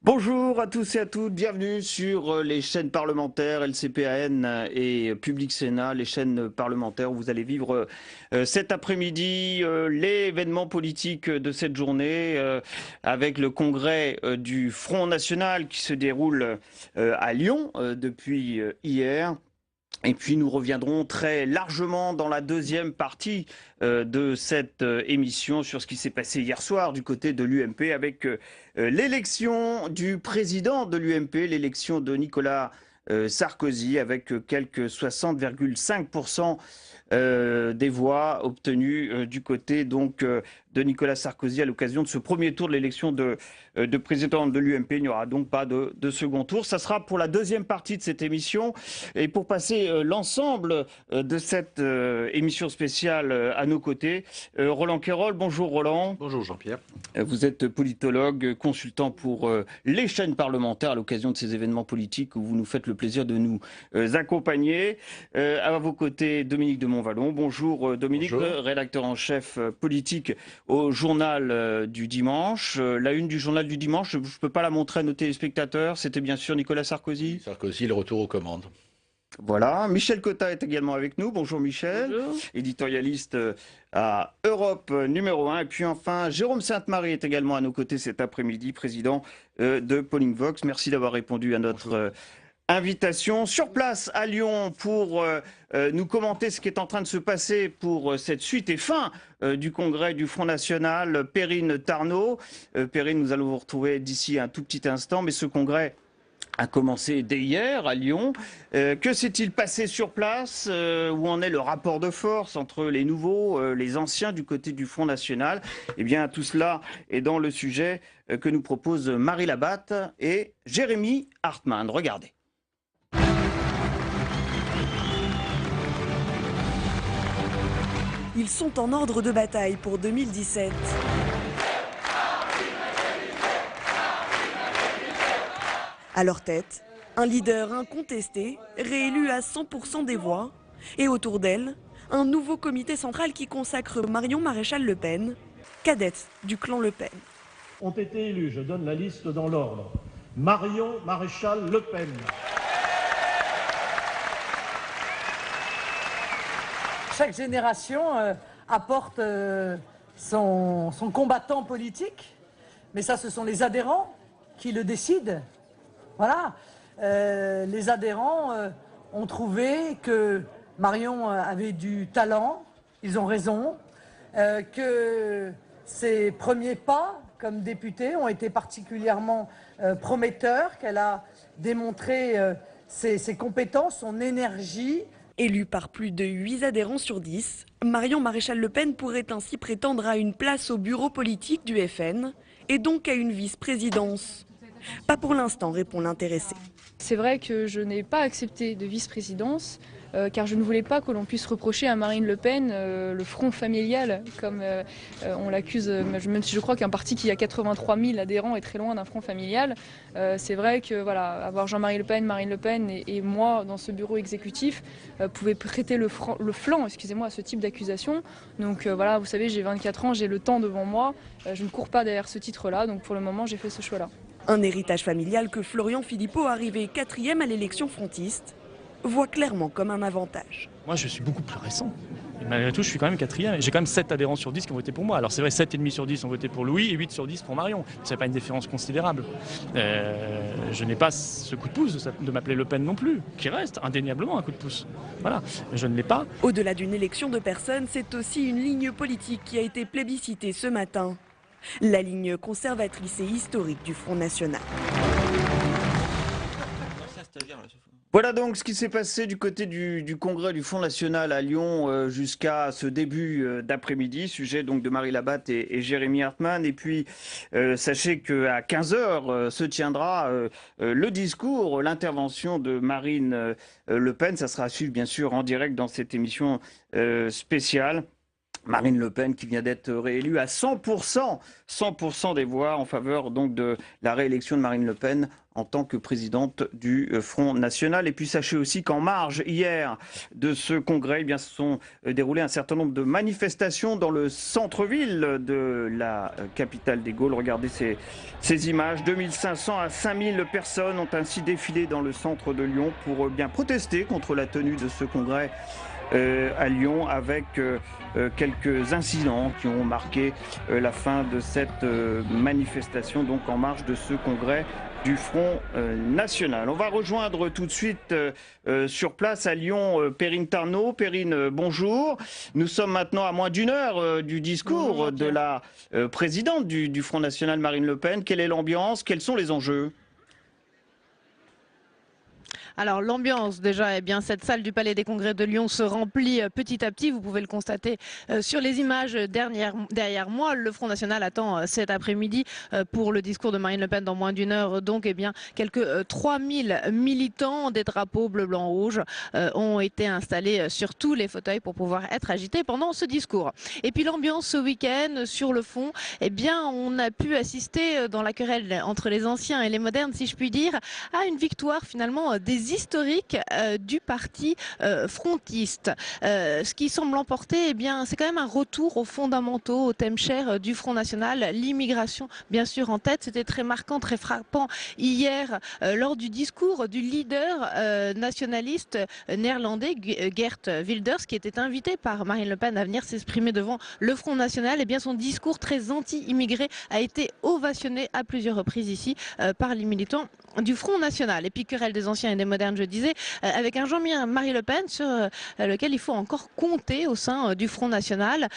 Bonjour à tous et à toutes, bienvenue sur les chaînes parlementaires LCPAN et Public Sénat, les chaînes parlementaires où vous allez vivre cet après-midi l'événement politique de cette journée avec le congrès du Front National qui se déroule à Lyon depuis hier. Et puis nous reviendrons très largement dans la deuxième partie de cette émission sur ce qui s'est passé hier soir du côté de l'UMP avec l'élection du président de l'UMP, l'élection de Nicolas Sarkozy avec quelques 60,5% des voix obtenues du côté donc de Nicolas Sarkozy à l'occasion de ce premier tour de l'élection de président de l'UMP. Il n'y aura donc pas de second tour. Ça sera pour la deuxième partie de cette émission. Et pour passer l'ensemble de cette émission spéciale à nos côtés, Roland Quérol. Bonjour Roland. Bonjour Jean-Pierre. Vous êtes politologue, consultant pour les chaînes parlementaires à l'occasion de ces événements politiques où vous nous faites le plaisir de nous accompagner. À vos côtés, Dominique de Montvalon. Bonjour Dominique, bonjour. Rédacteur en chef politique au journal du dimanche. La une du journal du dimanche, je ne peux pas la montrer à nos téléspectateurs, c'était bien sûr Nicolas Sarkozy. Sarkozy, le retour aux commandes. Voilà, Michel Cotta est également avec nous. Bonjour Michel, bonjour. Éditorialiste à Europe numéro 1. Et puis enfin, Jérôme Sainte-Marie est également à nos côtés cet après-midi, président de Polling Vox. Merci d'avoir répondu à notre invitation sur place à Lyon pour nous commenter ce qui est en train de se passer pour cette suite et fin du congrès du Front National. Perrine Tarnaud. Perrine, nous allons vous retrouver d'ici un tout petit instant, mais ce congrès a commencé dès hier à Lyon. Que s'est-il passé sur place? Où en est le rapport de force entre les nouveaux, les anciens du côté du Front National? Eh bien, tout cela est dans le sujet que nous proposent Marie Labatte et Jérémy Hartmann. Regardez. Ils sont en ordre de bataille pour 2017. À leur tête, un leader incontesté, réélu à 100% des voix, et autour d'elle, un nouveau comité central qui consacre Marion Maréchal Le Pen, cadette du clan Le Pen. Ont été élus, je donne la liste dans l'ordre, Marion Maréchal Le Pen. Chaque génération apporte son combattant politique, mais ça, ce sont les adhérents qui le décident. Voilà, les adhérents ont trouvé que Marion avait du talent, ils ont raison, que ses premiers pas comme députée ont été particulièrement prometteurs, qu'elle a démontré ses compétences, son énergie. Élue par plus de 8 adhérents sur 10, Marion Maréchal Le Pen pourrait ainsi prétendre à une place au bureau politique du FN et donc à une vice-présidence. Pas pour l'instant, répond l'intéressé. C'est vrai que je n'ai pas accepté de vice-présidence car je ne voulais pas que l'on puisse reprocher à Marine Le Pen le front familial, comme on l'accuse, même si je crois qu'un parti qui a 83 000 adhérents est très loin d'un front familial. C'est vrai que voilà, avoir Jean-Marie Le Pen, Marine Le Pen et moi dans ce bureau exécutif pouvait prêter le flanc, excusez-moi, à ce type d'accusation. Donc voilà, vous savez, j'ai 24 ans, j'ai le temps devant moi, je ne cours pas derrière ce titre-là, donc pour le moment j'ai fait ce choix-là. Un héritage familial que Florian Philippot, arrivé 4e à l'élection frontiste, voit clairement comme un avantage. Moi, je suis beaucoup plus récent. Et malgré tout, je suis quand même 4e. J'ai quand même 7 adhérents sur 10 qui ont voté pour moi. Alors c'est vrai, 7,5 sur 10 ont voté pour Louis et 8 sur 10 pour Marion. Ce n'est pas une différence considérable. Je n'ai pas ce coup de pouce de m'appeler Le Pen non plus, qui reste indéniablement un coup de pouce. Voilà, je ne l'ai pas. Au-delà d'une élection de personnes, c'est aussi une ligne politique qui a été plébiscitée ce matin. La ligne conservatrice et historique du Front National. Voilà donc ce qui s'est passé du côté du congrès du Front National à Lyon jusqu'à ce début d'après-midi, sujet donc de Marie Labatte et Jérémy Hartmann. Et puis sachez qu'à 15h se tiendra le discours, l'intervention de Marine Le Pen. Ça sera à suivre bien sûr en direct dans cette émission spéciale. Marine Le Pen qui vient d'être réélue à 100% des voix en faveur donc de la réélection de Marine Le Pen en tant que présidente du Front National. Et puis sachez aussi qu'en marge hier de ce congrès, eh bien, se sont déroulées un certain nombre de manifestations dans le centre-ville de la capitale des Gaules. Regardez ces images, 2500 à 5000 personnes ont ainsi défilé dans le centre de Lyon pour bien protester contre la tenue de ce congrès à Lyon, avec quelques incidents qui ont marqué la fin de cette manifestation, donc en marge de ce congrès du Front National. On va rejoindre tout de suite sur place à Lyon Perrine Tarnaud. Perrine, bonjour. Nous sommes maintenant à moins d'une heure du discours de la présidente du Front National, Marine Le Pen. Quelle est l'ambiance? Quels sont les enjeux? Alors l'ambiance déjà, eh bien cette salle du Palais des Congrès de Lyon se remplit petit à petit. Vous pouvez le constater sur les images derrière moi. Le Front National attend cet après-midi pour le discours de Marine Le Pen dans moins d'une heure. Donc eh bien quelques 3000 militants des drapeaux bleu, blanc, rouge ont été installés sur tous les fauteuils pour pouvoir être agités pendant ce discours. Et puis l'ambiance ce week-end sur le fond, eh bien on a pu assister dans la querelle entre les anciens et les modernes, si je puis dire, à une victoire finalement des historiques du parti frontiste. Ce qui semble l'emporter, eh bien, c'est quand même un retour aux fondamentaux, aux thèmes chers du Front National, l'immigration bien sûr en tête. C'était très marquant, très frappant hier lors du discours du leader nationaliste néerlandais Geert Wilders, qui était invité par Marine Le Pen à venir s'exprimer devant le Front National. Eh bien, son discours très anti-immigré a été ovationné à plusieurs reprises ici par les militants du Front National. Et puis querelle des anciens et des modernes, je disais, avec un Jean-Marie Le Pen sur lequel il faut encore compter au sein du Front National.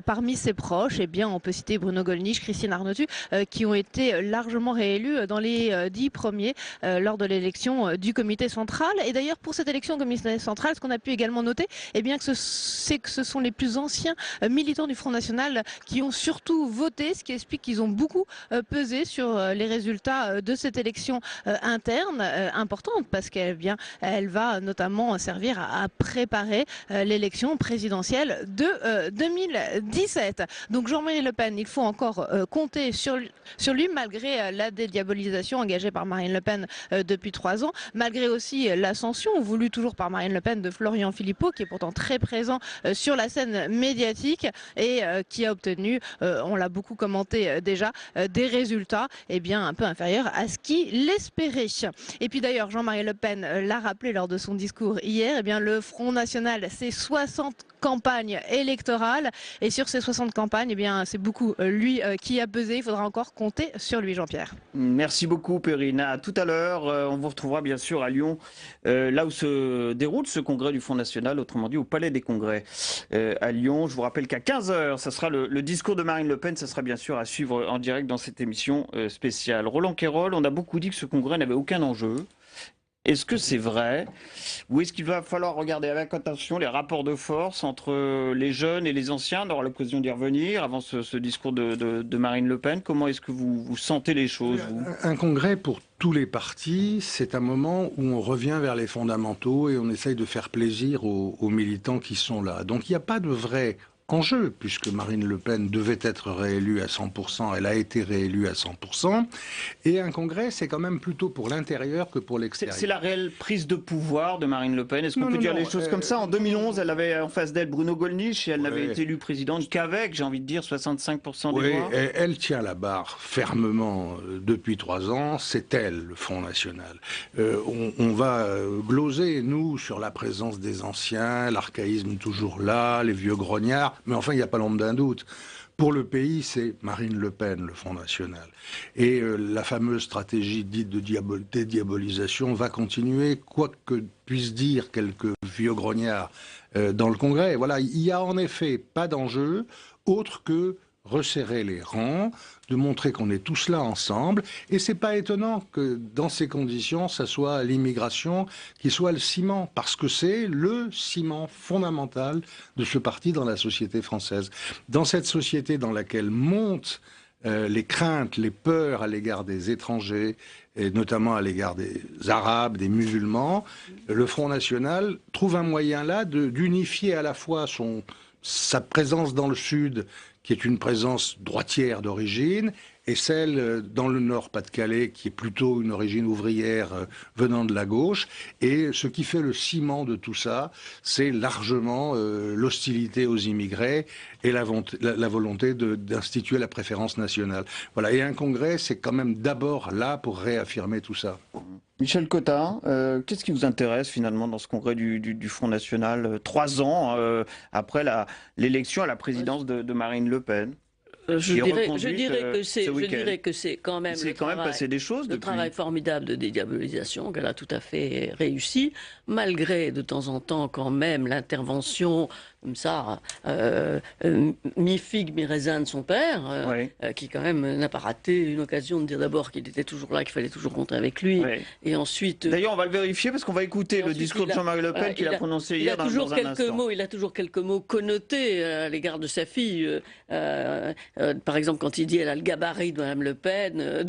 Parmi ses proches, eh bien, on peut citer Bruno Gollnisch, Christine Arnautu, qui ont été largement réélus dans les 10 premiers lors de l'élection du comité central. Et d'ailleurs, pour cette élection au comité central, ce qu'on a pu également noter, eh bien, c'est que ce sont les plus anciens militants du Front National qui ont surtout voté, ce qui explique qu'ils ont beaucoup pesé sur les résultats de cette élection interne importante, parce qu'elle va notamment servir à préparer l'élection présidentielle de 2017. Donc Jean-Marie Le Pen, il faut encore compter sur lui, malgré la dédiabolisation engagée par Marine Le Pen depuis 3 ans, malgré aussi l'ascension voulue toujours par Marine Le Pen de Florian Philippot, qui est pourtant très présent sur la scène médiatique et qui a obtenu, on l'a beaucoup commenté déjà, des résultats bien un peu inférieurs à ce qu'il espérait. Et puis d'ailleurs, Jean-Marie Le Pen l'a rappelé lors de son discours hier, le Front National, c'est 60 campagnes électorales, et sur ces 60 campagnes, c'est beaucoup lui qui a pesé. Il faudra encore compter sur lui, Jean-Pierre. Merci beaucoup, Perrine. À tout à l'heure. On vous retrouvera bien sûr à Lyon, là où se déroule ce congrès du Front National, autrement dit au Palais des Congrès à Lyon. Je vous rappelle qu'à 15h, ça sera le discours de Marine Le Pen. Ça sera bien sûr à suivre en direct dans cette émission spéciale. Roland Quérol, on a beaucoup dit que ce congrès n'avait aucun enjeu. Est-ce que c'est vrai? Ou est-ce qu'il va falloir regarder avec attention les rapports de force entre les jeunes et les anciens? On aura l'occasion d'y revenir avant ce discours de Marine Le Pen. Comment est-ce que vous sentez les choses, vous? Un congrès pour tous les partis, c'est un moment où on revient vers les fondamentaux et on essaye de faire plaisir aux militants qui sont là. Donc il n'y a pas de vrai enjeu, puisque Marine Le Pen devait être réélue à 100%, elle a été réélue à 100%, et un congrès, c'est quand même plutôt pour l'intérieur que pour l'extérieur. C'est la réelle prise de pouvoir de Marine Le Pen. Est-ce qu'on peut dire les choses comme ça? En 2011, elle avait en face d'elle Bruno Gollnisch, et elle n'avait été élue présidente qu'avec, j'ai envie de dire, 65% des voix. Elle tient la barre fermement depuis 3 ans, c'est elle, le Front National. On va gloser, nous, sur la présence des anciens, l'archaïsme toujours là, les vieux grognards, mais enfin, il n'y a pas l'ombre d'un doute. Pour le pays, c'est Marine Le Pen, le Front National. Et la fameuse stratégie dite de dédiabolisation va continuer, quoi que puissent dire quelques vieux grognards dans le Congrès. Voilà, il n'y a en effet pas d'enjeu autre que resserrer les rangs, de montrer qu'on est tous là ensemble. Et c'est pas étonnant que dans ces conditions, ça soit l'immigration qui soit le ciment, parce que c'est le ciment fondamental de ce parti dans la société française. Dans cette société dans laquelle montent les craintes, les peurs à l'égard des étrangers, et notamment à l'égard des Arabes, des musulmans, le Front National trouve un moyen là d'unifier à la fois sa présence dans le Sud, qui est une présence droitière d'origine, et celle dans le Nord-Pas-de-Calais, qui est plutôt une origine ouvrière venant de la gauche. Et ce qui fait le ciment de tout ça, c'est largement l'hostilité aux immigrés et la volonté d'instituer la préférence nationale. Voilà. Et un congrès, c'est quand même d'abord là pour réaffirmer tout ça. Michel Cotta, qu'est-ce qui vous intéresse finalement dans ce congrès du Front National, 3 ans après l'élection à la présidence de Marine Le Pen? Je dirais que c'est quand même c'est quand même passé des choses le depuis. travail formidable de dédiabolisation qu'elle a tout à fait réussi, malgré de temps en temps quand même l'intervention comme ça, mi-figue, mi-raisin de son père, qui quand même n'a pas raté une occasion de dire d'abord qu'il était toujours là, qu'il fallait toujours compter avec lui, et ensuite... D'ailleurs, on va le vérifier parce qu'on va écouter le discours de Jean-Marie Le Pen qu'il a prononcé hier dans un instant. Il a toujours quelques mots connotés à l'égard de sa fille. Par exemple, quand il dit « elle a le gabarit de Madame Le Pen »,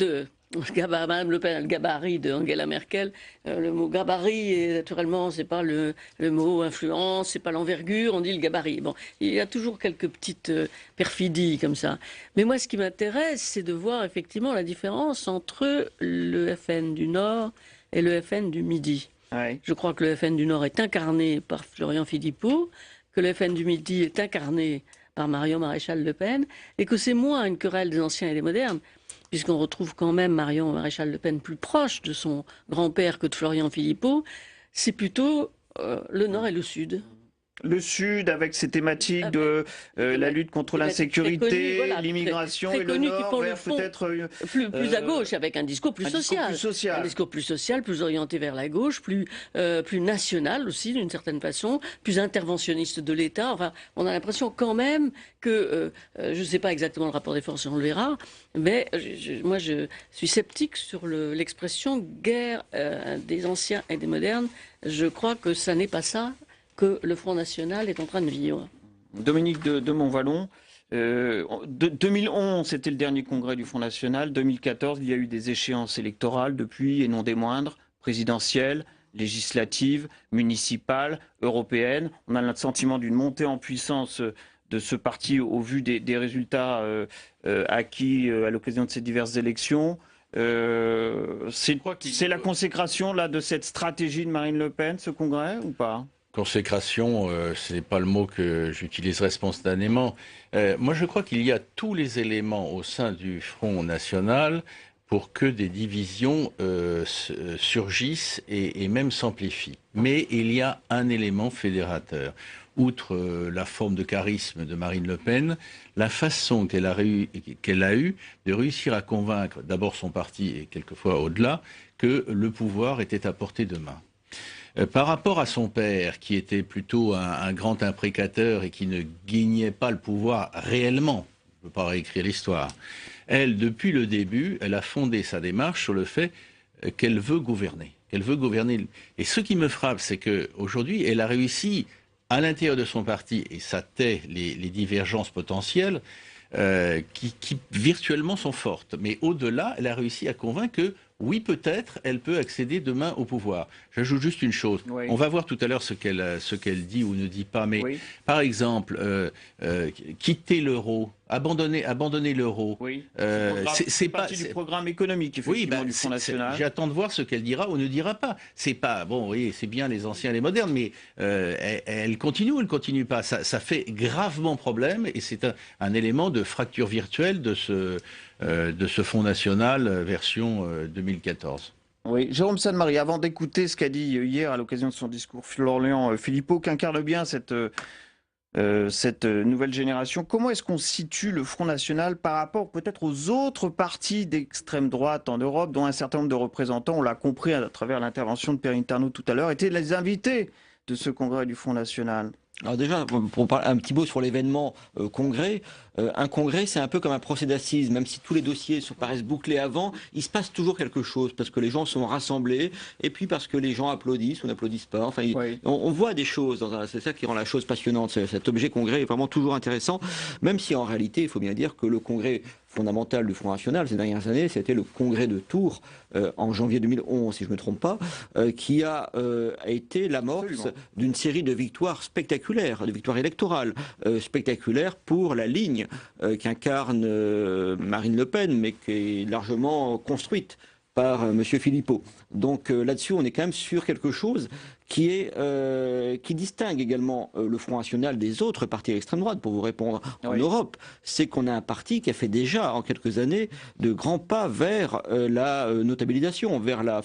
Madame Le Pen a le gabarit de Angela Merkel. Le mot gabarit, naturellement, c'est pas le mot influence, c'est pas l'envergure, on dit le gabarit. Bon, il y a toujours quelques petites perfidies comme ça. Mais moi, ce qui m'intéresse, c'est de voir effectivement la différence entre le FN du Nord et le FN du Midi. Ouais. Je crois que le FN du Nord est incarné par Florian Philippot, que le FN du Midi est incarné par Marion Maréchal Le Pen, et que c'est moins une querelle des anciens et des modernes, puisqu'on retrouve quand même Marion Maréchal Le Pen plus proche de son grand-père que de Florian Philippot, c'est plutôt le Nord et le Sud. Le Sud, avec ses thématiques de la lutte contre l'insécurité, l'immigration, et le Nord vers peut-être plus à gauche, avec un discours plus social. Un discours plus social, plus orienté vers la gauche, plus national aussi, d'une certaine façon, plus interventionniste de l'État. Enfin, on a l'impression quand même que, je ne sais pas exactement le rapport des forces, on le verra, mais moi je suis sceptique sur l'expression guerre des anciens et des modernes. Je crois que ça n'est pas ça que le Front National est en train de vivre. Dominique de Montvalon, 2011, c'était le dernier congrès du Front National. 2014, il y a eu des échéances électorales depuis, et non des moindres, présidentielles, législatives, municipales, européennes. On a le sentiment d'une montée en puissance de ce parti au vu des résultats acquis à l'occasion de ces diverses élections. C'est la consécration là, de cette stratégie de Marine Le Pen, ce congrès, ou pas ? Consécration, ce n'est pas le mot que j'utiliserai spontanément. Moi, je crois qu'il y a tous les éléments au sein du Front National pour que des divisions surgissent et même s'amplifient. Mais il y a un élément fédérateur. Outre la forme de charisme de Marine Le Pen, la façon qu'elle a eue de réussir à convaincre d'abord son parti et quelquefois au-delà que le pouvoir était à portée de main. Par rapport à son père, qui était plutôt un grand imprécateur et qui ne gagnait pas le pouvoir réellement, je ne veux pas réécrire l'histoire, elle, depuis le début, elle a fondé sa démarche sur le fait qu'elle veut gouverner. Et ce qui me frappe, c'est qu'aujourd'hui, elle a réussi, à l'intérieur de son parti, et ça tait les divergences potentielles, qui virtuellement sont fortes. Mais au-delà, elle a réussi à convaincre que oui, peut-être, elle peut accéder demain au pouvoir. J'ajoute juste une chose. Oui. On va voir tout à l'heure ce qu'elle dit ou ne dit pas. Mais par exemple, quitter l'euro, abandonner l'euro. Oui. C'est partie du programme économique, effectivement, du Front National. J'attends de voir ce qu'elle dira ou ne dira pas. C'est pas bon. Oui, c'est bien les anciens, les modernes, mais elle continue ou elle ne continue pas. Ça fait gravement problème et c'est un élément de fracture virtuelle de ce Front National version 2014. Oui, Jérôme Sanne-Marie, avant d'écouter ce qu'a dit hier à l'occasion de son discours Florian Philippot, qu'incarne bien cette nouvelle génération, comment est-ce qu'on situe le Front National par rapport peut-être aux autres partis d'extrême droite en Europe, dont un certain nombre de représentants, on l'a compris à travers l'intervention de Perrine Tarnaud tout à l'heure, étaient les invités de ce congrès du Front National? Alors déjà, pour parler un petit mot sur l'événement congrès, un congrès c'est un peu comme un procès d'assises, même si tous les dossiers paraissent bouclés avant, il se passe toujours quelque chose, parce que les gens sont rassemblés, et puis parce que les gens applaudissent ou n'applaudissent pas, enfin on voit des choses, c'est ça qui rend la chose passionnante, cet objet congrès est vraiment toujours intéressant, même si en réalité il faut bien dire que le congrès fondamentale du Front National ces dernières années, c'était le congrès de Tours en janvier 2011, si je ne me trompe pas, qui a été l'amorce d'une série de victoires spectaculaires, de victoires électorales spectaculaires pour la ligne qu'incarne Marine Le Pen, mais qui est largement construite par M. Philippot. Donc là-dessus, on est quand même sur quelque chose qui distingue également le Front National des autres partis d'extrême droite, pour vous répondre, en Europe. C'est qu'on a un parti qui a fait déjà, en quelques années, de grands pas vers la notabilisation, vers la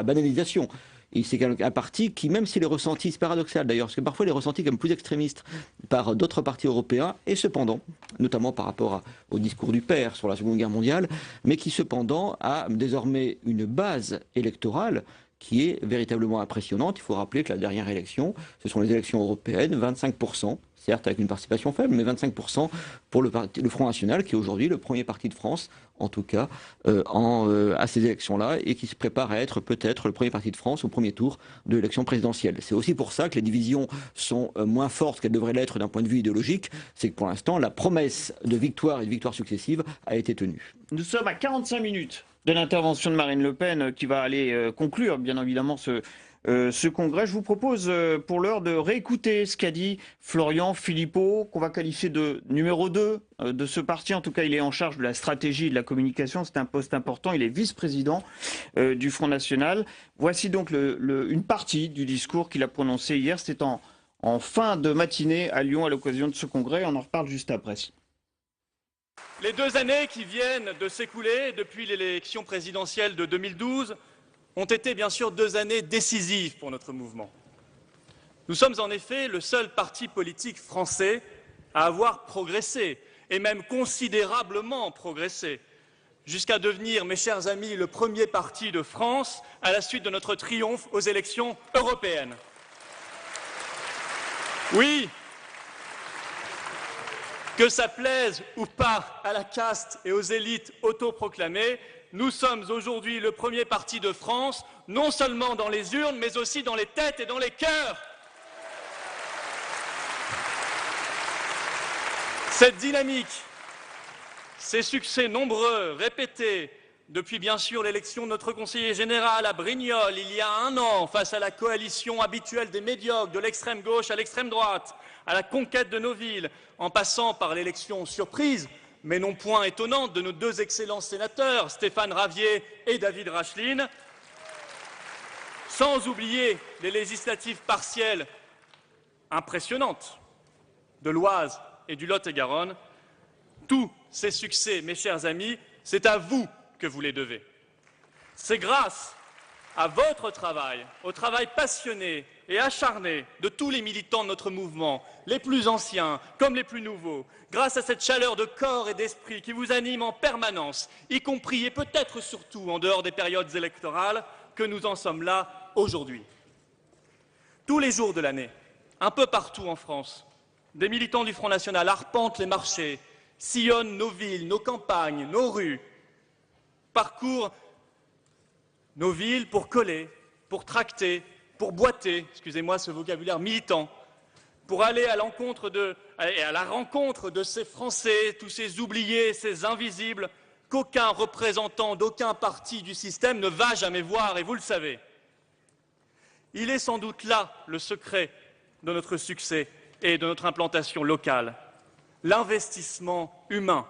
banalisation. Et c'est un parti qui, même s'il est ressenti, c'est paradoxal d'ailleurs, parce que parfois il est ressenti comme plus extrémiste par d'autres partis européens, et cependant, notamment par rapport au discours du père sur la Seconde Guerre mondiale, mais qui cependant a désormais une base électorale qui est véritablement impressionnante. Il faut rappeler que la dernière élection, ce sont les élections européennes, 25%, certes avec une participation faible, mais 25% pour le Front National, qui est aujourd'hui le premier parti de France, en tout cas, à ces élections-là, et qui se prépare à être peut-être le premier parti de France au premier tour de l'élection présidentielle. C'est aussi pour ça que les divisions sont moins fortes qu'elles devraient l'être d'un point de vue idéologique. C'est que pour l'instant, la promesse de victoire et de victoire successive a été tenue. Nous sommes à 45 minutes de l'intervention de Marine Le Pen qui va aller conclure, bien évidemment, ce congrès. Je vous propose pour l'heure de réécouter ce qu'a dit Florian Philippot, qu'on va qualifier de numéro 2 de ce parti. En tout cas, il est en charge de la stratégie et de la communication. C'est un poste important. Il est vice-président du Front National. Voici donc une partie du discours qu'il a prononcé hier. C'était en fin de matinée à Lyon à l'occasion de ce congrès. On en reparle juste après. Les 2 années qui viennent de s'écouler depuis l'élection présidentielle de 2012 ont été bien sûr 2 années décisives pour notre mouvement. Nous sommes en effet le seul parti politique français à avoir progressé, et même considérablement progressé, jusqu'à devenir, mes chers amis, le premier parti de France à la suite de notre triomphe aux élections européennes. Oui, que ça plaise ou pas à la caste et aux élites autoproclamées, nous sommes aujourd'hui le premier parti de France, non seulement dans les urnes, mais aussi dans les têtes et dans les cœurs. Cette dynamique, ces succès nombreux, répétés, depuis bien sûr l'élection de notre conseiller général à Brignoles il y a 1 an, face à la coalition habituelle des médiocres, de l'extrême gauche à l'extrême droite, à la conquête de nos villes, en passant par l'élection surprise, mais non point étonnante, de nos 2 excellents sénateurs, Stéphane Ravier et David Racheline, sans oublier les législatives partielles impressionnantes de l'Oise et du Lot-et-Garonne. Tous ces succès, mes chers amis, c'est à vous que vous les devez. C'est grâce à votre travail, au travail passionné et acharné de tous les militants de notre mouvement, les plus anciens comme les plus nouveaux, grâce à cette chaleur de corps et d'esprit qui vous anime en permanence, y compris et peut-être surtout en dehors des périodes électorales, que nous en sommes là aujourd'hui. Tous les jours de l'année, un peu partout en France, des militants du Front National arpentent les marchés, sillonnent nos villes, nos campagnes, nos rues, parcourent nos villes pour coller, pour tracter, pour boiter, excusez-moi ce vocabulaire militant, pour aller à la rencontre de ces Français, tous ces oubliés, ces invisibles, qu'aucun représentant d'aucun parti du système ne va jamais voir, et vous le savez. Il est sans doute là le secret de notre succès et de notre implantation locale, l'investissement humain,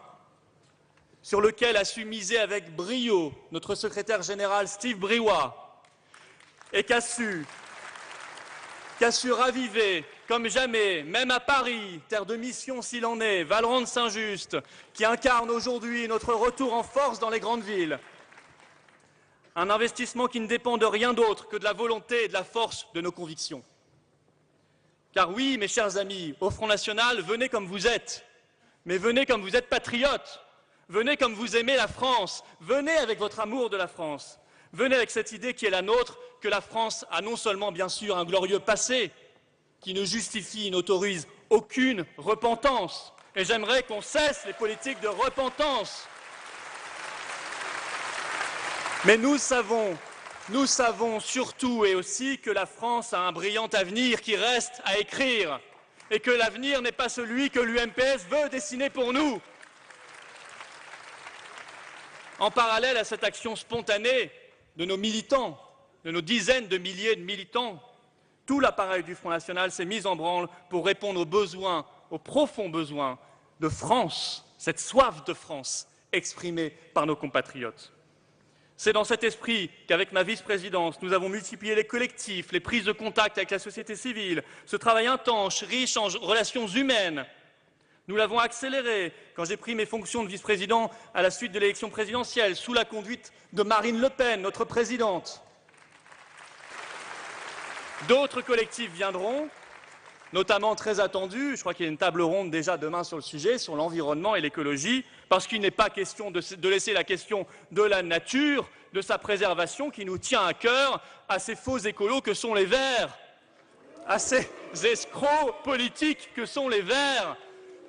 sur lequel a su miser avec brio notre secrétaire général Steve Briouat, et qu'a su raviver comme jamais, même à Paris, terre de mission s'il en est, Vallerand-Saint-Just, qui incarne aujourd'hui notre retour en force dans les grandes villes. Un investissement qui ne dépend de rien d'autre que de la volonté et de la force de nos convictions. Car oui, mes chers amis, au Front National, venez comme vous êtes, mais venez comme vous êtes patriotes. Venez comme vous aimez la France, venez avec votre amour de la France, venez avec cette idée qui est la nôtre, que la France a non seulement bien sûr un glorieux passé, qui ne justifie et n'autorise aucune repentance, et j'aimerais qu'on cesse les politiques de repentance. Mais nous savons surtout et aussi que la France a un brillant avenir qui reste à écrire, et que l'avenir n'est pas celui que l'UMPS veut dessiner pour nous. en parallèle à cette action spontanée de nos militants, de nos dizaines de milliers de militants, tout l'appareil du Front National s'est mis en branle pour répondre aux besoins, aux profonds besoins de France, cette soif de France exprimée par nos compatriotes. C'est dans cet esprit qu'avec ma vice-présidence, nous avons multiplié les collectifs, les prises de contact avec la société civile, ce travail intense, riche en relations humaines. Nous l'avons accéléré quand j'ai pris mes fonctions de vice-président à la suite de l'élection présidentielle, sous la conduite de Marine Le Pen, notre présidente. D'autres collectifs viendront, notamment très attendus. Je crois qu'il y a une table ronde déjà demain sur le sujet, sur l'environnement et l'écologie, parce qu'il n'est pas question de laisser la question de la nature, de sa préservation, qui nous tient à cœur, à ces faux écolos que sont les Verts, à ces escrocs politiques que sont les Verts,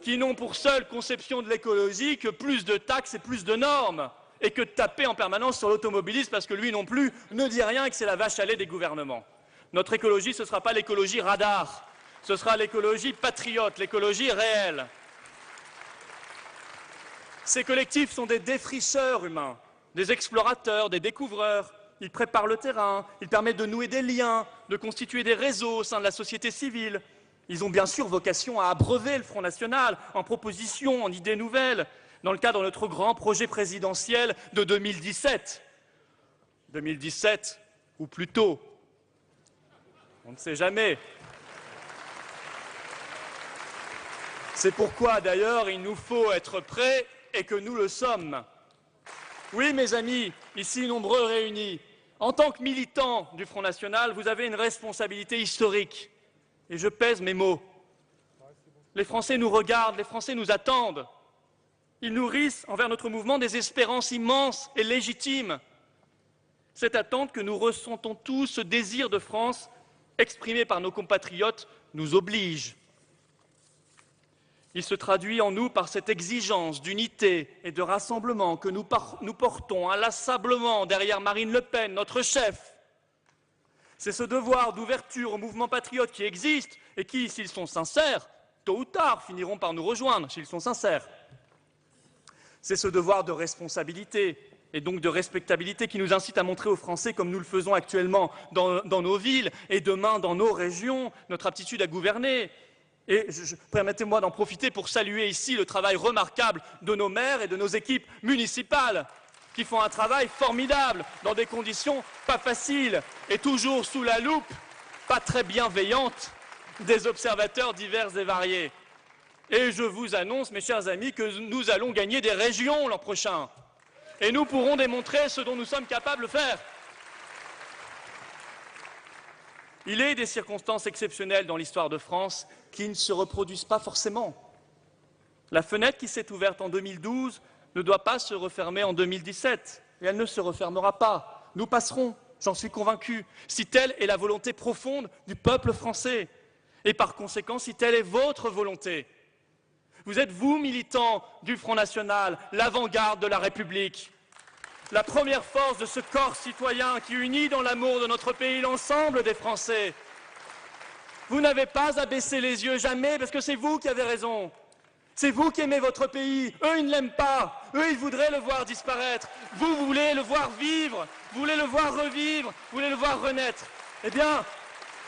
qui n'ont pour seule conception de l'écologie que plus de taxes et plus de normes, et que de taper en permanence sur l'automobiliste parce que lui non plus ne dit rien et que c'est la vache à lait des gouvernements. Notre écologie, ce ne sera pas l'écologie radar, ce sera l'écologie patriote, l'écologie réelle. Ces collectifs sont des défricheurs humains, des explorateurs, des découvreurs. Ils préparent le terrain, ils permettent de nouer des liens, de constituer des réseaux au sein de la société civile. Ils ont bien sûr vocation à abreuver le Front National en propositions, en idées nouvelles, dans le cadre de notre grand projet présidentiel de 2017. 2017, ou plutôt, on ne sait jamais. C'est pourquoi, d'ailleurs, il nous faut être prêts et que nous le sommes. Oui, mes amis, ici nombreux réunis, en tant que militants du Front National, vous avez une responsabilité historique. Et je pèse mes mots. Les Français nous regardent, les Français nous attendent. Ils nourrissent envers notre mouvement des espérances immenses et légitimes. Cette attente que nous ressentons tous, ce désir de France, exprimé par nos compatriotes, nous oblige. Il se traduit en nous par cette exigence d'unité et de rassemblement que nous portons inlassablement derrière Marine Le Pen, notre chef. C'est ce devoir d'ouverture aux mouvements patriotes qui existent et qui, s'ils sont sincères, tôt ou tard finiront par nous rejoindre, s'ils sont sincères. C'est ce devoir de responsabilité et donc de respectabilité qui nous incite à montrer aux Français, comme nous le faisons actuellement dans nos villes et demain dans nos régions, notre aptitude à gouverner. Et permettez-moi d'en profiter pour saluer ici le travail remarquable de nos maires et de nos équipes municipales qui font un travail formidable dans des conditions pas faciles et toujours sous la loupe, pas très bienveillante, des observateurs divers et variés. Et je vous annonce, mes chers amis, que nous allons gagner des régions l'an prochain. Et nous pourrons démontrer ce dont nous sommes capables de faire. Il est des circonstances exceptionnelles dans l'histoire de France qui ne se reproduisent pas forcément. La fenêtre qui s'est ouverte en 2012 ne doit pas se refermer en 2017, et elle ne se refermera pas. Nous passerons, j'en suis convaincu, si telle est la volonté profonde du peuple français, et par conséquent, si telle est votre volonté. Vous êtes, vous, militants du Front National, l'avant-garde de la République, la première force de ce corps citoyen qui unit dans l'amour de notre pays l'ensemble des Français. Vous n'avez pas à baisser les yeux, jamais, parce que c'est vous qui avez raison. C'est vous qui aimez votre pays. Eux, ils ne l'aiment pas. Eux, ils voudraient le voir disparaître. Vous voulez le voir vivre. Vous voulez le voir revivre. Vous voulez le voir renaître. Eh bien,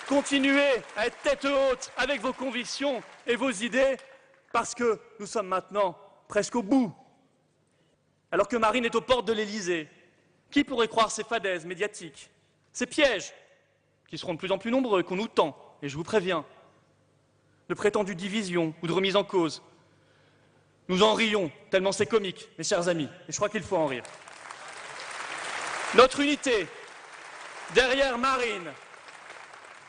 continuez à être tête haute avec vos convictions et vos idées, parce que nous sommes maintenant presque au bout. Alors que Marine est aux portes de l'Élysée, qui pourrait croire ces fadaises médiatiques, ces pièges, qui seront de plus en plus nombreux, qu'on nous tend, et je vous préviens, de prétendues divisions ou de remise en cause. Nous en rions, tellement c'est comique, mes chers amis, et je crois qu'il faut en rire. Notre unité, derrière Marine,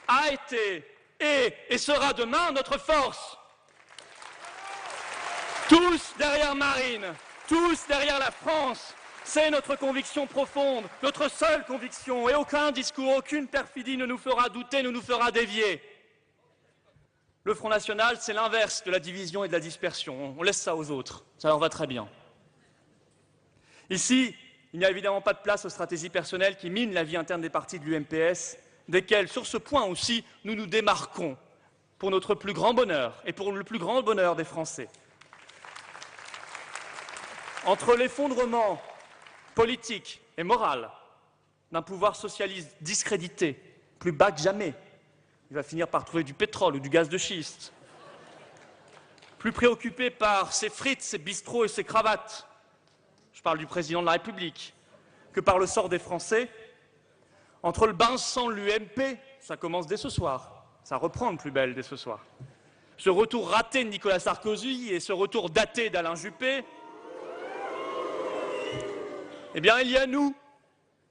a été, est et sera demain notre force. Tous derrière Marine, tous derrière la France, c'est notre conviction profonde, notre seule conviction, et aucun discours, aucune perfidie ne nous fera douter, ne nous fera dévier. Le Front National, c'est l'inverse de la division et de la dispersion. On laisse ça aux autres, ça leur va très bien. Ici, il n'y a évidemment pas de place aux stratégies personnelles qui minent la vie interne des partis de l'UMPS, desquels, sur ce point aussi, nous nous démarquons pour notre plus grand bonheur et pour le plus grand bonheur des Français. Entre l'effondrement politique et morale d'un pouvoir socialiste discrédité, plus bas que jamais. Il va finir par trouver du pétrole ou du gaz de schiste. Plus préoccupé par ses frites, ses bistrots et ses cravates, je parle du président de la République, que par le sort des Français. Entre le bain sang de l'UMP, ça commence dès ce soir, ça reprend le plus belle dès ce soir. Ce retour raté de Nicolas Sarkozy et ce retour daté d'Alain Juppé, eh bien il y a nous,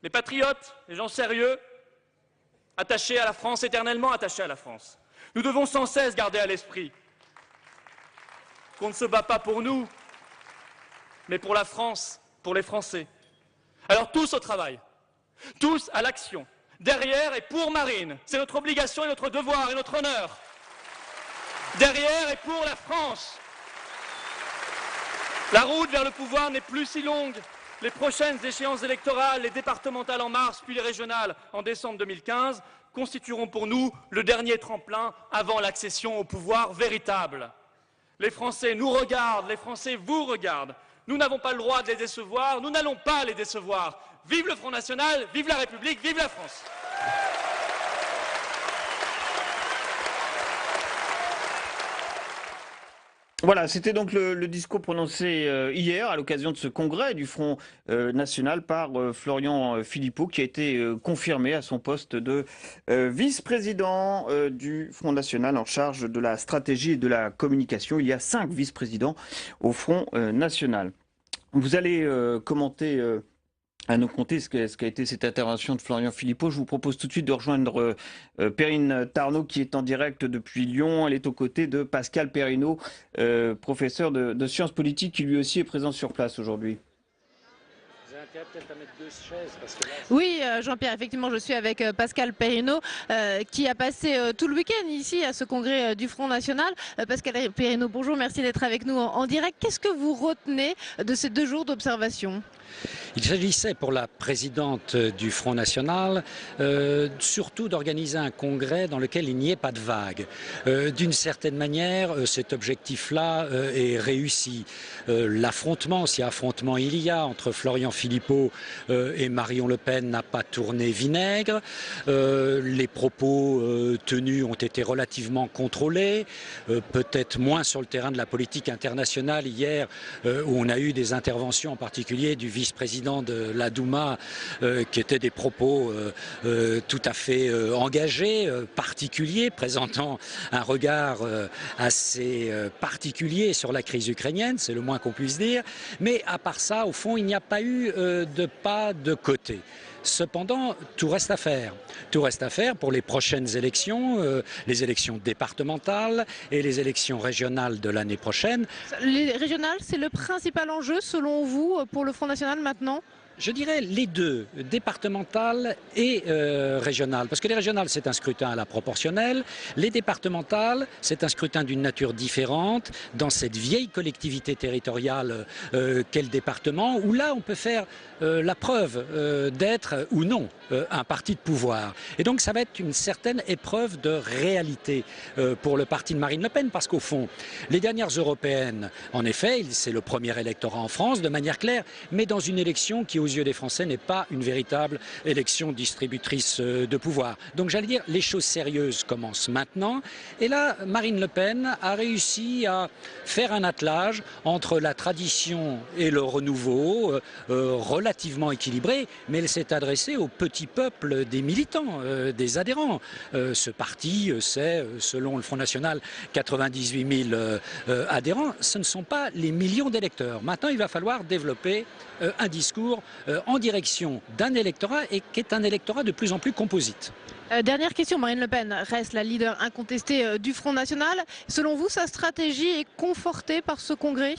les patriotes, les gens sérieux, attachés à la France, éternellement attachés à la France. Nous devons sans cesse garder à l'esprit qu'on ne se bat pas pour nous, mais pour la France, pour les Français. Alors tous au travail, tous à l'action, derrière et pour Marine. C'est notre obligation et notre devoir et notre honneur. Derrière et pour la France. La route vers le pouvoir n'est plus si longue. Les prochaines échéances électorales, les départementales en mars, puis les régionales en décembre 2015, constitueront pour nous le dernier tremplin avant l'accession au pouvoir véritable. Les Français nous regardent, les Français vous regardent. Nous n'avons pas le droit de les décevoir, nous n'allons pas les décevoir. Vive le Front National, vive la République, vive la France! Voilà, c'était donc le discours prononcé hier à l'occasion de ce congrès du Front National par Florian Philippot, qui a été confirmé à son poste de vice-président du Front National en charge de la stratégie et de la communication. Il y a 5 vice-présidents au Front National. Vous allez commenter à nous conter ce qu'a été cette intervention de Florian Philippot. Je vous propose tout de suite de rejoindre Perrine Tarnot qui est en direct depuis Lyon. Elle est aux côtés de Pascal Perrineau, professeur de sciences politiques qui lui aussi est présent sur place aujourd'hui. Oui, Jean-Pierre, effectivement, je suis avec Pascal Perrineau qui a passé tout le week-end ici à ce congrès du Front National. Pascal Perrineau, bonjour, merci d'être avec nous en direct. Qu'est-ce que vous retenez de ces 2 jours d'observation ? Il s'agissait pour la présidente du Front National surtout d'organiser un congrès dans lequel il n'y ait pas de vague. D'une certaine manière, cet objectif-là est réussi. L'affrontement, si affrontement il y a, entre Florian Philippot et Marion Le Pen n'a pas tourné vinaigre. Les propos tenus ont été relativement contrôlés, peut-être moins sur le terrain de la politique internationale hier, où on a eu des interventions en particulier du vice-président de la Douma, qui étaient des propos tout à fait engagés, particuliers, présentant un regard assez particulier sur la crise ukrainienne, c'est le moins qu'on puisse dire. Mais à part ça, au fond, il n'y a pas eu de pas de côté. Cependant, tout reste à faire. Tout reste à faire pour les prochaines élections, les élections départementales et les élections régionales de l'année prochaine. Les régionales, c'est le principal enjeu, selon vous, pour le Front National maintenant ? Je dirais les deux, départementales et régionales. Parce que les régionales, c'est un scrutin à la proportionnelle. Les départementales, c'est un scrutin d'une nature différente dans cette vieille collectivité territoriale qu'est le département, où là, on peut faire la preuve d'être ou non un parti de pouvoir. Et donc, ça va être une certaine épreuve de réalité pour le parti de Marine Le Pen, parce qu'au fond, les dernières européennes, en effet, c'est le premier électorat en France, de manière claire, mais dans une élection qui, aux yeux des Français, n'est pas une véritable élection distributrice de pouvoir. Donc j'allais dire, les choses sérieuses commencent maintenant. Et là, Marine Le Pen a réussi à faire un attelage entre la tradition et le renouveau, relativement équilibré, mais elle s'est adressée au petit peuple des militants, des adhérents. Ce parti, c'est, selon le Front National, 98 000 adhérents. Ce ne sont pas les millions d'électeurs. Maintenant, il va falloir développer un discours en direction d'un électorat et qui est un électorat de plus en plus composite. Dernière question, Marine Le Pen reste la leader incontestée du Front National. Selon vous, sa stratégie est confortée par ce congrès ?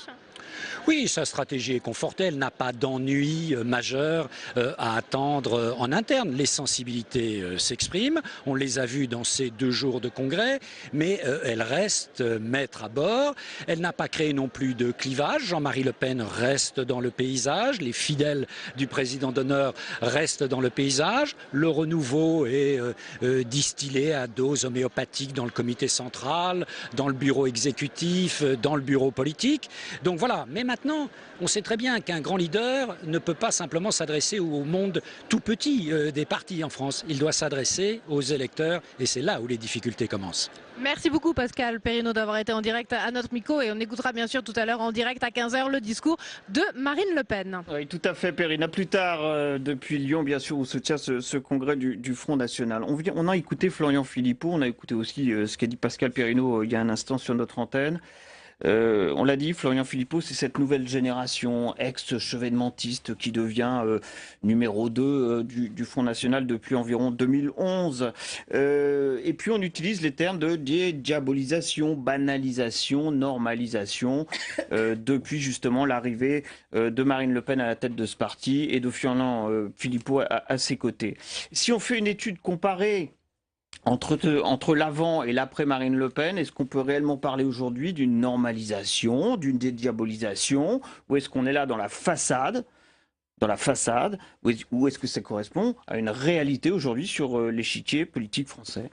Oui, sa stratégie est confortée, elle n'a pas d'ennui majeur à attendre en interne. Les sensibilités s'expriment, on les a vues dans ces 2 jours de congrès, mais elle reste maître à bord. Elle n'a pas créé non plus de clivage. Jean-Marie Le Pen reste dans le paysage, les fidèles du président d'honneur restent dans le paysage. Le renouveau est distillé à dose homéopathique dans le comité central, dans le bureau exécutif, dans le bureau politique. Donc voilà. pas. Mais maintenant, on sait très bien qu'un grand leader ne peut pas simplement s'adresser au monde tout petit des partis en France. Il doit s'adresser aux électeurs et c'est là où les difficultés commencent. Merci beaucoup Pascal Perrineau d'avoir été en direct à notre micro et on écoutera bien sûr tout à l'heure en direct à 15h le discours de Marine Le Pen. Oui, tout à fait, Perrine. À plus tard, depuis Lyon, bien sûr, où se tient ce congrès du Front National. On a écouté Florian Philippot, on a écouté aussi ce qu'a dit Pascal Perrineau il y a un instant sur notre antenne. On l'a dit, Florian Philippot, c'est cette nouvelle génération ex-chevènementiste qui devient numéro 2 du Front National depuis environ 2011. Et puis on utilise les termes de diabolisation, banalisation, normalisation depuis justement l'arrivée de Marine Le Pen à la tête de ce parti et de Florian Philippot à ses côtés. Si on fait une étude comparée entre l'avant et l'après Marine Le Pen, est-ce qu'on peut réellement parler aujourd'hui d'une normalisation, d'une dédiabolisation, ou est-ce qu'on est là dans la façade, ou est-ce que ça correspond à une réalité aujourd'hui sur l'échiquier politique français?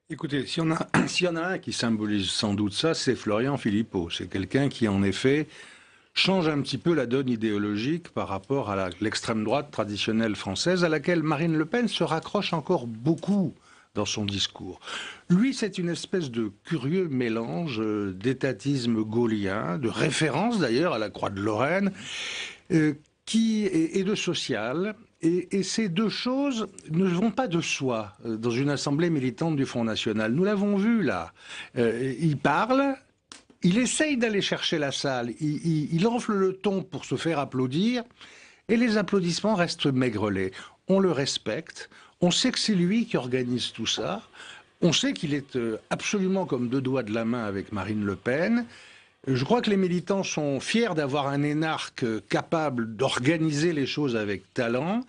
Écoutez, s'il y en a un qui symbolise sans doute ça, c'est Florian Philippot. C'est quelqu'un qui, en effet, change un petit peu la donne idéologique par rapport à l'extrême droite traditionnelle française, à laquelle Marine Le Pen se raccroche encore beaucoup dans son discours. Lui, c'est une espèce de curieux mélange d'étatisme gaullien, de référence d'ailleurs à la Croix de Lorraine, et de social. Et ces deux choses ne vont pas de soi dans une assemblée militante du Front National. Nous l'avons vu là. Il parle, il essaye d'aller chercher la salle, il enfle le ton pour se faire applaudir, et les applaudissements restent maigrelés. On le respecte. On sait que c'est lui qui organise tout ça. On sait qu'il est absolument comme deux doigts de la main avec Marine Le Pen. Je crois que les militants sont fiers d'avoir un énarque capable d'organiser les choses avec talent.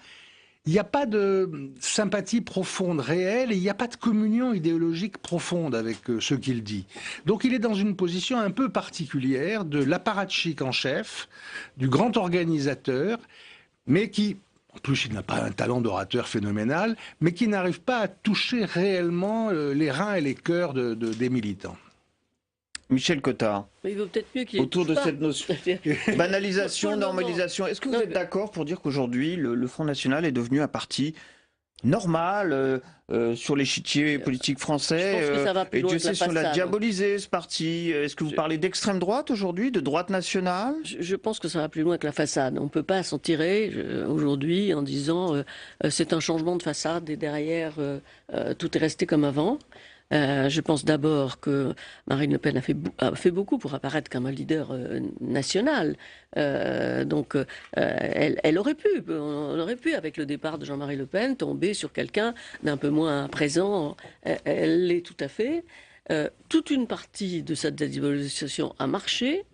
Il n'y a pas de sympathie profonde réelle et il n'y a pas de communion idéologique profonde avec ce qu'il dit. Donc il est dans une position un peu particulière de l'apparatchik en chef, du grand organisateur, mais qui... En plus, il n'a pas un talent d'orateur phénoménal, mais qui n'arrive pas à toucher réellement les reins et les cœurs des militants. Michel Cottard, Mais il vaut peut-être mieux qu'il autour de pas. cette notion banalisation, normalisation, est-ce que vous êtes d'accord pour dire qu'aujourd'hui, le Front National est devenu un parti normal sur l'échiquier politique français? Je pense que ça va plus et loin Dieu que la sait si on l'a façade. diabolisé, ce parti. Est-ce que vous parlez d'extrême droite aujourd'hui, de droite nationale? Je pense que ça va plus loin que la façade. On ne peut pas s'en tirer aujourd'hui en disant c'est un changement de façade et derrière tout est resté comme avant. Je pense d'abord que Marine Le Pen a fait beaucoup pour apparaître comme un leader national. Donc, elle aurait pu, on aurait pu, avec le départ de Jean-Marie Le Pen, tomber sur quelqu'un d'un peu moins présent. Elle l'est tout à fait. Toute une partie de cette dédiabolisation a marché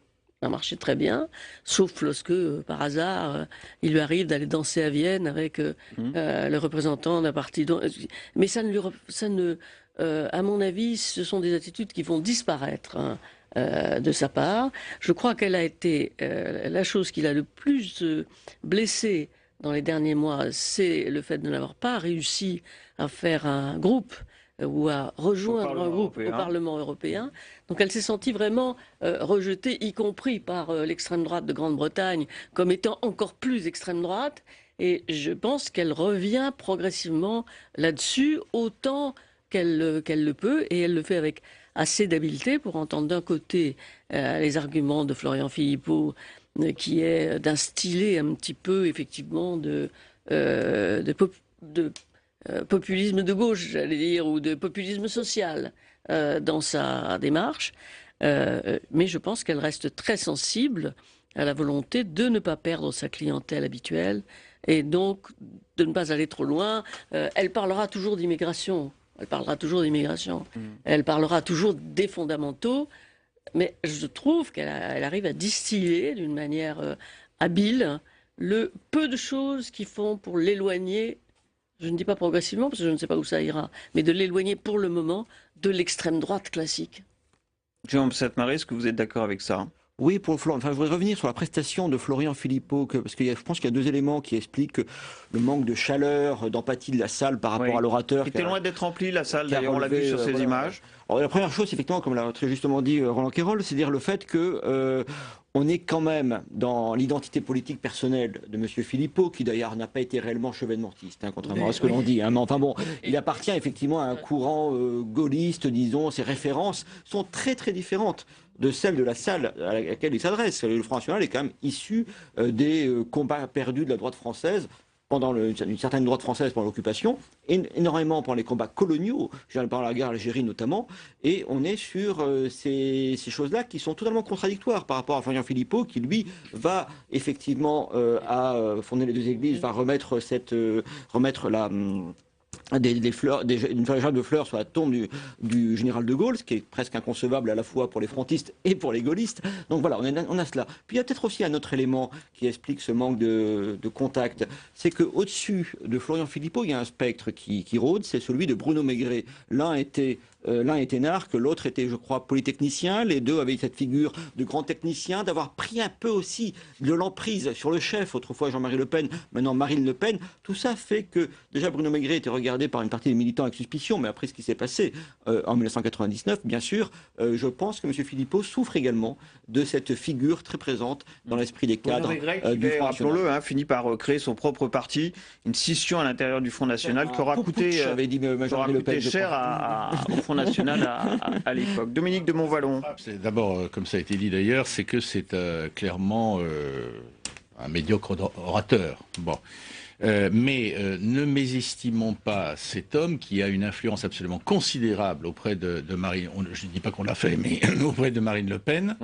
très bien, sauf lorsque, par hasard, il lui arrive d'aller danser à Vienne avec le représentant d'un parti. Mais à mon avis, ce sont des attitudes qui vont disparaître de sa part. Je crois qu'elle a été la chose qui l'a le plus blessée dans les derniers mois, c'est le fait de n'avoir pas réussi à faire un groupe ou à rejoindre un groupe au Parlement européen. Donc elle s'est sentie vraiment rejetée, y compris par l'extrême droite de Grande-Bretagne, comme étant encore plus extrême droite. Et je pense qu'elle revient progressivement là-dessus, autant qu'elle le peut, et elle le fait avec assez d'habileté pour entendre d'un côté les arguments de Florian Philippot, qui est d'instiller un petit peu effectivement de populisme de gauche, j'allais dire, ou de populisme social dans sa démarche. Mais je pense qu'elle reste très sensible à la volonté de ne pas perdre sa clientèle habituelle et donc de ne pas aller trop loin. Elle parlera toujours d'immigration. Elle parlera toujours d'immigration. Elle parlera toujours des fondamentaux. Mais je trouve qu'elle arrive à distiller d'une manière habile le peu de choses qui font pour l'éloigner. Je ne dis pas progressivement, parce que je ne sais pas où ça ira, mais de l'éloigner pour le moment de l'extrême droite classique. Jean Sepmaret, est-ce que vous êtes d'accord avec ça? Oui, pour Florian. Enfin, je voudrais revenir sur la prestation de Florian Philippot, parce que je pense qu'il y a deux éléments qui expliquent le manque de chaleur, d'empathie de la salle par rapport à l'orateur. Qui était loin d'être remplie, la salle, d'ailleurs, on l'a vu sur ces images. Alors, la première chose, effectivement, comme l'a très justement dit Roland Quérol, c'est dire le fait que on est quand même dans l'identité politique personnelle de M. Philippot, qui d'ailleurs n'a pas été réellement chevènementiste, hein, contrairement à ce que l'on dit. Hein. Mais enfin bon, il appartient effectivement à un courant gaulliste, disons. Ses références sont très très différentes de celle de la salle à laquelle il s'adresse. Le Front National est quand même issu des combats perdus de la droite française pendant une certaine droite française pendant l'occupation, énormément pendant les combats coloniaux, pendant la guerre d'Algérie notamment, et on est sur ces choses-là qui sont totalement contradictoires par rapport à Florian Philippot, qui lui va effectivement à fonder les deux églises, va remettre des fleurs, une fleur de fleurs sur la tombe du général de Gaulle, ce qui est presque inconcevable à la fois pour les frontistes et pour les gaullistes. Donc voilà, on a cela. Puis il y a peut-être aussi un autre élément qui explique ce manque de contact, c'est qu'au-dessus de Florian Philippot, il y a un spectre qui rôde, c'est celui de Bruno Maigret. L'un était énarque, l'autre était, je crois, polytechnicien. Les deux avaient cette figure de grand technicien, d'avoir pris un peu aussi de l'emprise sur le chef, autrefois Jean-Marie Le Pen, maintenant Marine Le Pen. Tout ça fait que, déjà, Bruno Maigret était regardé par une partie des militants avec suspicion, mais après ce qui s'est passé en 1999, bien sûr, je pense que M. Philippot souffre également de cette figure très présente dans l'esprit des cadres du Front National. Rappelons-le, finit par créer son propre parti, une scission à l'intérieur du Front National qui aura coûté cher au Front National à l'époque. Dominique de Montvalon. D'abord, comme ça a été dit d'ailleurs, c'est que c'est clairement un médiocre orateur. Bon. Mais ne mésestimons pas cet homme qui a une influence absolument considérable auprès de Marine, je ne dis pas qu'on l'a fait, mais auprès de Marine Le Pen,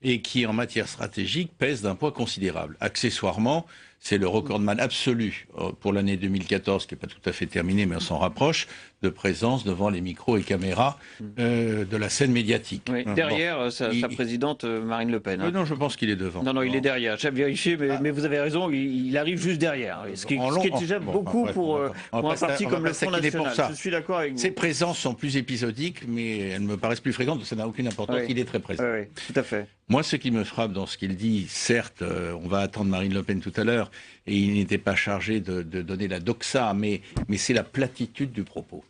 et qui en matière stratégique pèse d'un poids considérable. Accessoirement, c'est le recordman absolu pour l'année 2014, qui n'est pas tout à fait terminé, mais on s'en rapproche, de présence devant les micros et caméras de la scène médiatique. Oui, derrière sa présidente Marine Le Pen. Non, je pense qu'il est devant. Non, il est derrière. J'ai vérifié, mais vous avez raison, il arrive juste derrière. Ce qui est déjà beaucoup pour un parti comme le Front National. Je suis d'accord avec vous. Ses présences sont plus épisodiques, mais elles me paraissent plus fréquentes, ça n'a aucune importance, il est très présent. Oui, tout à fait. Moi, ce qui me frappe dans ce qu'il dit, certes, on va attendre Marine Le Pen tout à l'heure, et il n'était pas chargé de donner la doxa, mais c'est la platitude du propos.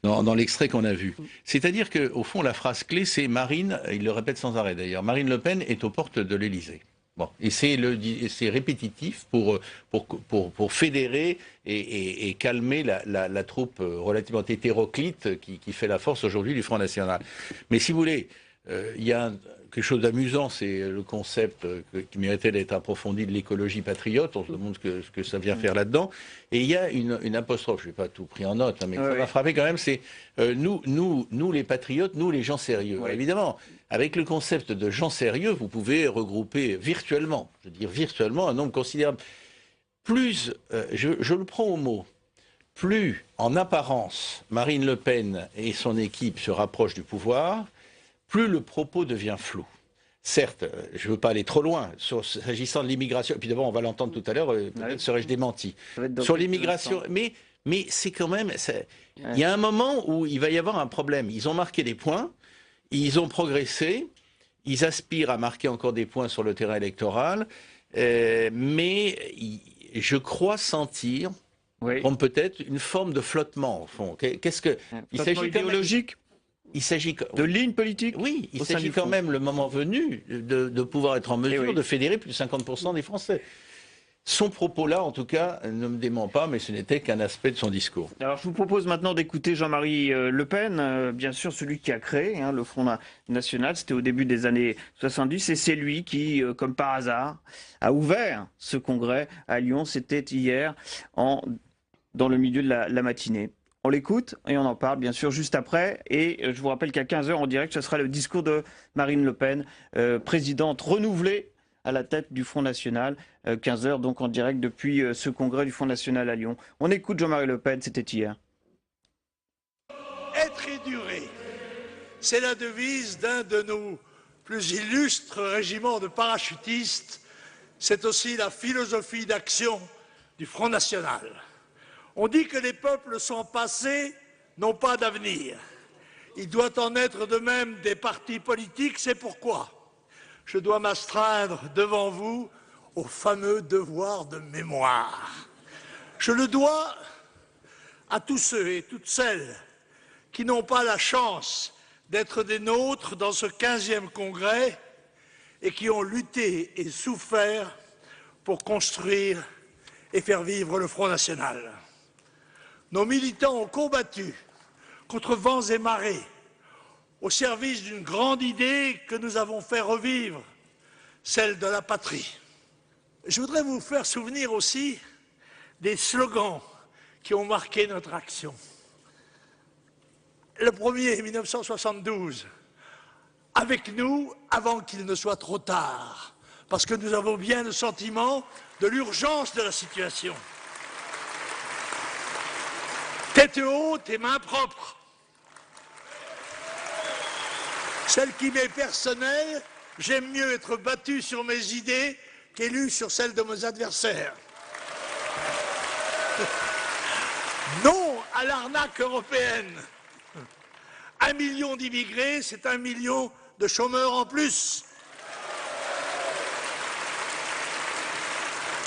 Dans l'extrait qu'on a vu. C'est-à-dire qu'au fond, la phrase clé, c'est Marine, il le répète sans arrêt d'ailleurs, Marine Le Pen est aux portes de l'Élysée. Bon. Et c'est répétitif pour fédérer et calmer la troupe relativement hétéroclite qui fait la force aujourd'hui du Front National. Mais si vous voulez, il y a quelque chose d'amusant, c'est le concept qui méritait d'être approfondi de l'écologie patriote. On se demande ce que ça vient faire là-dedans. Et il y a une apostrophe, je n'ai pas tout pris en note, mais ça m'a frappé quand même, c'est nous les patriotes, nous les gens sérieux. Évidemment, avec le concept de gens sérieux, vous pouvez regrouper virtuellement, je veux dire virtuellement, un nombre considérable. Plus, je le prends au mot, plus en apparence Marine Le Pen et son équipe se rapprochent du pouvoir, plus le propos devient flou. Certes, je ne veux pas aller trop loin s'agissant de l'immigration, et puis d'abord on va l'entendre tout à l'heure, peut-être serais-je démenti. Sur l'immigration, mais c'est quand même... Il y a un moment où il va y avoir un problème. Ils ont marqué des points, ils ont progressé, ils aspirent à marquer encore des points sur le terrain électoral, mais je crois sentir, comme peut-être, une forme de flottement, au fond. Qu'est-ce que... Il s'agit idéologique. Il s'agit de ligne politique. Oui, il s'agit quand même, le moment venu, de pouvoir être en mesure de fédérer plus de 50% des Français. Son propos-là, en tout cas, ne me dément pas, mais ce n'était qu'un aspect de son discours. Alors, je vous propose maintenant d'écouter Jean-Marie Le Pen, bien sûr celui qui a créé le Front National. C'était au début des années 70, et c'est lui qui, comme par hasard, a ouvert ce congrès à Lyon. C'était hier, dans le milieu de la matinée. On l'écoute et on en parle bien sûr juste après. Et je vous rappelle qu'à 15h en direct, ce sera le discours de Marine Le Pen, présidente renouvelée à la tête du Front National. 15h donc en direct depuis ce congrès du Front National à Lyon. On écoute Jean-Marie Le Pen, c'était hier. Être et durer, c'est la devise d'un de nos plus illustres régiments de parachutistes. C'est aussi la philosophie d'action du Front National. On dit que les peuples sont passés, n'ont pas d'avenir. Il doit en être de même des partis politiques, c'est pourquoi je dois m'astreindre devant vous au fameux devoir de mémoire. Je le dois à tous ceux et toutes celles qui n'ont pas la chance d'être des nôtres dans ce 15e congrès et qui ont lutté et souffert pour construire et faire vivre le Front National. Nos militants ont combattu contre vents et marées au service d'une grande idée que nous avons fait revivre, celle de la patrie. Je voudrais vous faire souvenir aussi des slogans qui ont marqué notre action. Le premier, 1972, avec nous avant qu'il ne soit trop tard, parce que nous avons bien le sentiment de l'urgence de la situation. Tête haute et main propre. Celle qui m'est personnelle, j'aime mieux être battu sur mes idées qu'élu sur celles de mes adversaires. Non à l'arnaque européenne. 1 million d'immigrés, c'est 1 million de chômeurs en plus.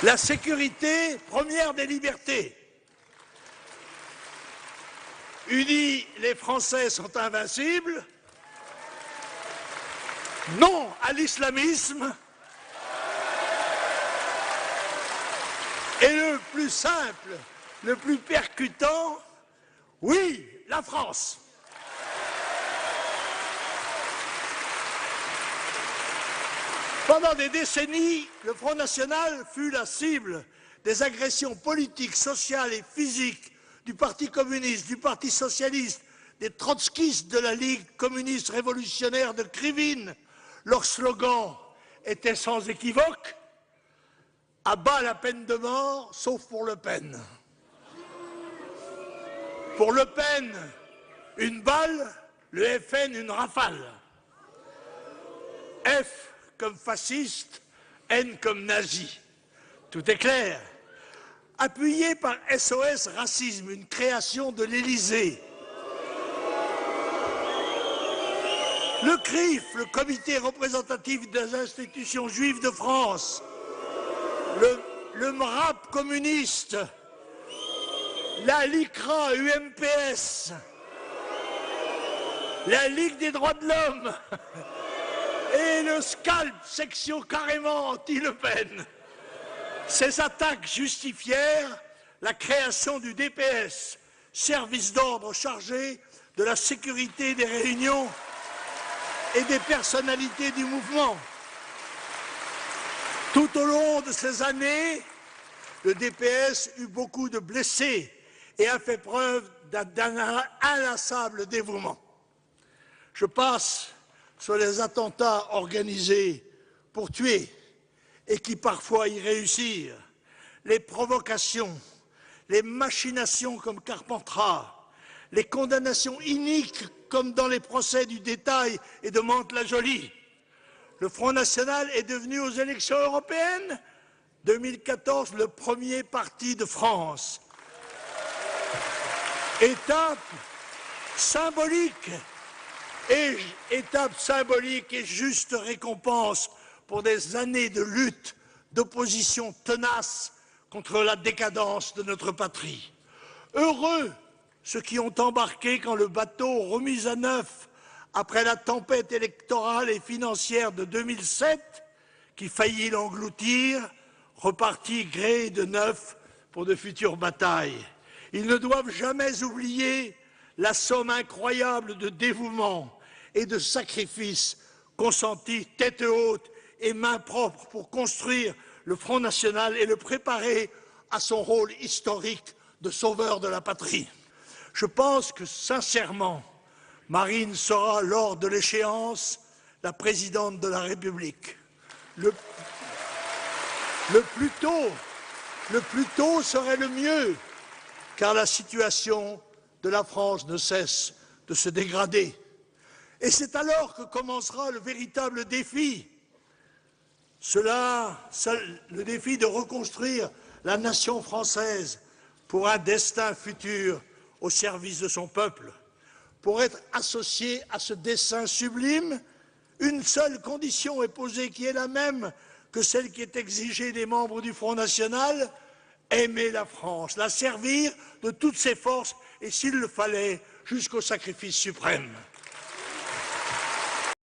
La sécurité, première des libertés. Unis, les Français sont invincibles. Non à l'islamisme. Et le plus simple, le plus percutant, oui, la France. Pendant des décennies, le Front National fut la cible des agressions politiques, sociales et physiques du Parti communiste, du Parti socialiste, des trotskistes de la Ligue communiste révolutionnaire de Krivine. Leur slogan était sans équivoque « À bas la peine de mort, sauf pour Le Pen ». Pour Le Pen, une balle, le FN, une rafale. F comme fasciste, N comme nazi. Tout est clair. Appuyé par SOS Racisme, une création de l'Élysée. Le CRIF, le Comité représentatif des institutions juives de France. Le MRAP communiste. La LICRA UMPS. La Ligue des droits de l'homme. Et le SCALP, section carrément anti-Le Pen. Ces attaques justifièrent la création du DPS, service d'ordre chargé de la sécurité des réunions et des personnalités du mouvement. Tout au long de ces années, le DPS eut beaucoup de blessés et a fait preuve d'un inlassable dévouement. Je passe sur les attentats organisés pour tuer et qui parfois y réussirent, les provocations, les machinations comme Carpentras, les condamnations iniques comme dans les procès du Détail et de Mantes-la-Jolie. Le Front National est devenu aux élections européennes 2014 le premier parti de France. Étape symbolique et juste récompense pour des années de lutte, d'opposition tenace contre la décadence de notre patrie. Heureux ceux qui ont embarqué quand le bateau remis à neuf après la tempête électorale et financière de 2007, qui faillit l'engloutir, repartit gréé de neuf pour de futures batailles. Ils ne doivent jamais oublier la somme incroyable de dévouement et de sacrifices consentis tête haute et main propre pour construire le Front National et le préparer à son rôle historique de sauveur de la patrie. Je pense que, sincèrement, Marine sera, lors de l'échéance, la présidente de la République. Le plus tôt serait le mieux, car la situation de la France ne cesse de se dégrader. Et c'est alors que commencera le véritable défi. Le défi de reconstruire la nation française pour un destin futur au service de son peuple. Pour être associé à ce dessein sublime, Une seule condition est posée, qui est la même que celle qui est exigée des membres du Front National: aimer la France, la servir de toutes ses forces et, s'il le fallait, jusqu'au sacrifice suprême.